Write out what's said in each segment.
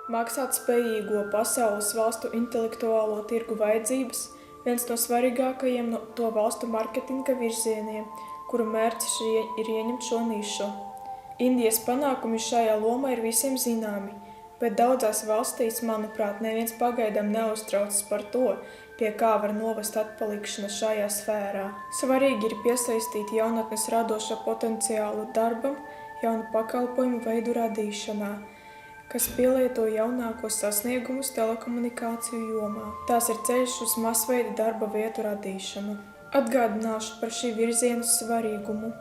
Maksātspējīgo pasaules valstu intelektuālo tirgu vajadzības viens no svarīgākajiem to valstu marketinga virzieniem, kuru mērķis ir ieņemt šo nišu. Indijas panākumi šajā lomā ir visiem zināmi, bet daudzās valstīs, manuprāt, neviens pagaidām neuztraucas par to, pie kā var novest atpalikšana šajā sfērā. Svarīgi ir piesaistīt jaunatnes radošo potenciālu darbam, jaunu pakalpojumu veidu radīšanā, kas pielieto jaunākos sasniegumus telekomunikāciju jomā. Tās ir ceļš uz masveida darba vietu radīšanu. Atgādināšu par šī virziena svarīgumu.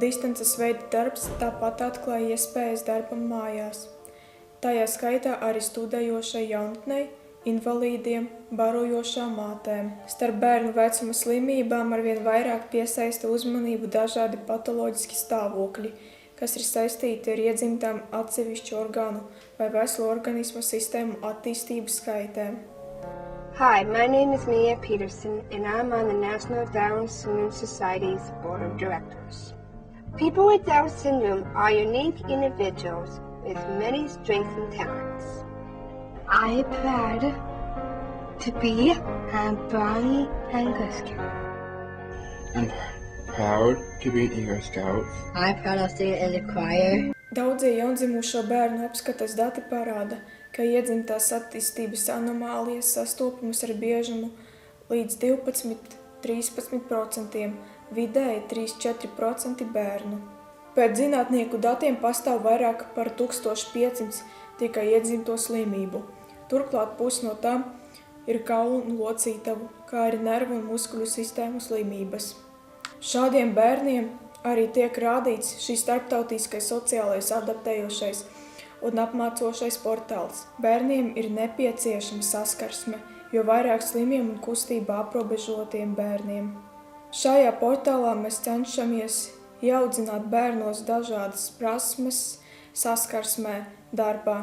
Distances veida darbs tāpat atklāja iespējas darbam mājās. Tajā skaitā arī studējošai jaunatnei, invalīdiem, barojošām mātēm. Starp bērnu vecuma slimībām arvien vairāk piesaista uzmanību dažādi patoloģiski stāvokļi, kas ir saistīti ar iedzimtām atsevišķu orgānu vai veselu organismu sistēmu attīstības skaitēm. Hi, my name is Mia Peterson, and I'm on the National Down Syndrome Society's Board of Directors. People with Down syndrome are unique individuals with many strengths and talents. I am proud to be a Brownie and Girl Scout. I'm proud to be an Eagle Scout. I'm proud to sing in the choir. Daudzie jaundzimušo bērnu apskates dati parāda, ka iedzimtās attīstības anomālijas sastopamas ar biežumu līdz 12–13%, vidēji 3–4% bērnu. Pēc zinātnieku datiem pastāv vairāk par 1500 tikai iedzimto slimību. Turklāt pusi no tām ir kaulu un locītavu, kā arī nervu un muskuļu sistēmu slimības. Šādiem bērniem arī tiek rādīts šis starptautiskais sociālais adaptējošais un apmācošais portāls. Bērniem ir nepieciešama saskarsme, jo vairāk slimiem un kustībā aprobežotiem bērniem. Šajā portālā mēs cenšamies ieaudzināt bērnos dažādas prasmes, saskarsmē, darbā,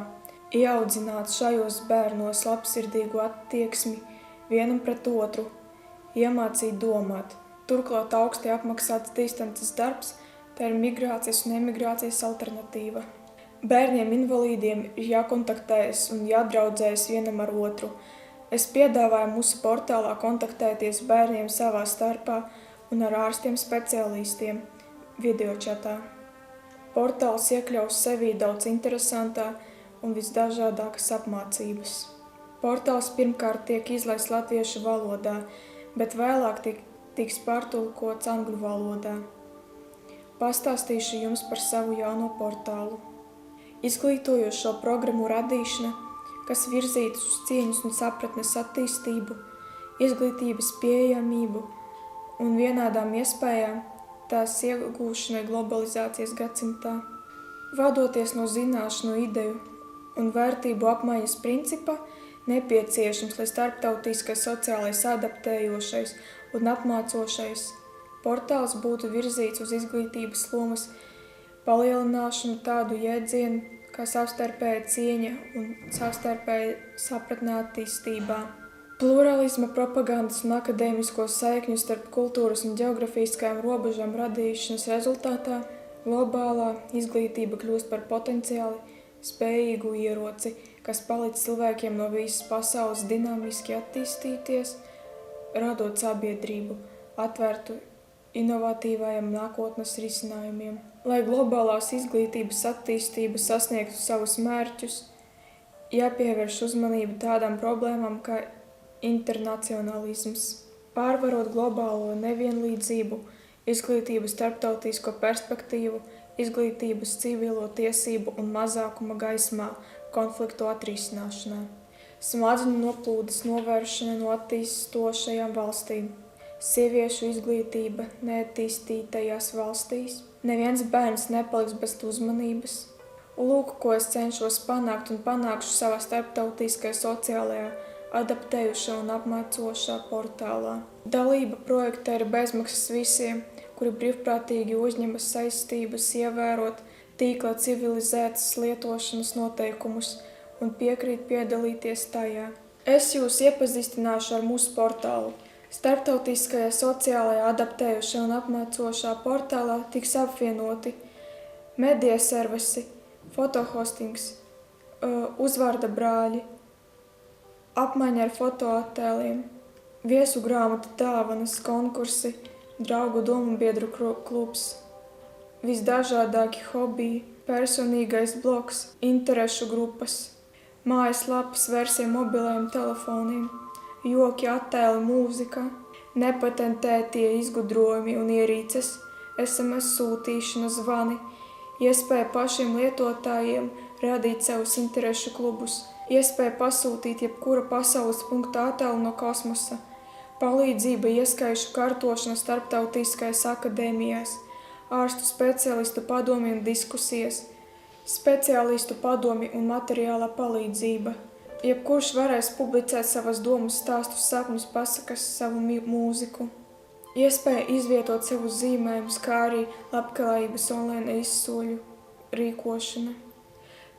ieaudzināt šajos bērnos labsirdīgu attieksmi vienam pret otru, iemācīt domāt. Turklāt augsti apmaksāts distances darbs, tā ir migrācijas un emigrācijas alternatīva. Bērniem invalīdiem ir jākontaktējas un jādraudzējas vienam ar otru. Es piedāvāju mūsu portālā kontaktēties bērniem savā starpā un ar ārstiem speciālistiem videočatā. Portāls iekļaus sevī daudz interesantā un visdažādākas apmācības. Portāls pirmkārt tiek izlaists latviešu valodā, bet vēlāk tiks pārtulkots angļu valodā. Pastāstīšu jums par savu jauno portālu. Izglītojošo programmu radīšana, kas virzītas uz cieņas un sapratnes attīstību, izglītības pieejamību un vienādām iespējām tās iegūšanai globalizācijas gadsimtā. Vadoties no zināšanu ideju un vērtību apmaiņas principa, nepieciešams, lai starptautiskais sociālais adaptējošais un apmācošais portāls būtu virzīts uz izglītības lomas palielināšanu tādu jēdzienu kā savstarpēja cieņa un savstarpēja sapratne attīstībā. Pluralisma, propagandas un akadēmisko saikņu starp kultūras un ģeogrāfiskajām robežām radīšanas rezultātā globālā izglītība kļūst par potenciāli spējīgu ieroci, kas palīdz cilvēkiem no visas pasaules dinamiski attīstīties, radot sabiedrību, atvērtu inovatīvajiem nākotnes risinājumiem. Lai globālās izglītības attīstība sasniegtu savus mērķus, jāpievērš uzmanība tādām problēmām kā internacionālisms. Pārvarot globālo nevienlīdzību, izglītības starptautisko perspektīvu, izglītības civilo tiesību un mazākuma gaismā konfliktu atrisināšanā. Smadzeņu noplūdes novēršana no attīstošajām valstīm, sieviešu izglītība neattīstītajās valstīs. Neviens bērns nepaliks bez uzmanības. Lūk, ko es cenšos panākt un panākšu savā starptautiskajā sociālajā adaptējušā un apmācošā portālā. Dalība projektā ir bezmaksas visiem, kuri brīvprātīgi uzņemas saistības ievērot tīkla civilizētas lietošanas noteikumus un piekrīt piedalīties tajā. Es jūs iepazīstināšu ar mūsu portālu. Starptautiskajā sociālajā adaptējušā un apmācošā portālā tiks apvienoti medija servisi, fotohostings, uzvārda brāļi, apmaiņa ar fotoattēliem, viesu grāmatu dāvanas, konkursi, draugu domu biedru klubs, visdažādāki hobiji, personīgais blogs, interešu grupas, mājaslapas versija mobilajiem telefoniem, joki, attēli, mūzika, nepatentētie izgudrojumi un ierīces, SMS sūtīšana, zvani, iespēja pašiem lietotājiem radīt savus interešu klubus, iespēja pasūtīt jebkura pasaules punkta attēlu no kosmosa, palīdzība ieskaišu kartošana starptautiskais akadēmijās, ārstu speciālistu padomi un diskusijas, speciālistu padomi un materiālā palīdzība. Jebkurš varēs publicēt savas domas, stāstus, sapņus, pasakas, savu mūziku. Iespēja izvietot savus zīmējumus, kā arī labklājības online izsoļu rīkošana.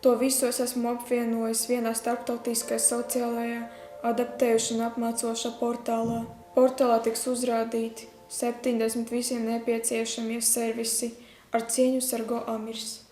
To visu es esmu apvienojis vienā starptautiskajā sociālajā adaptējušana apmācošā portālā. Portālā tiks uzrādīti 70 visiem nepieciešamie servisi ar cieņu Sargo Amirs.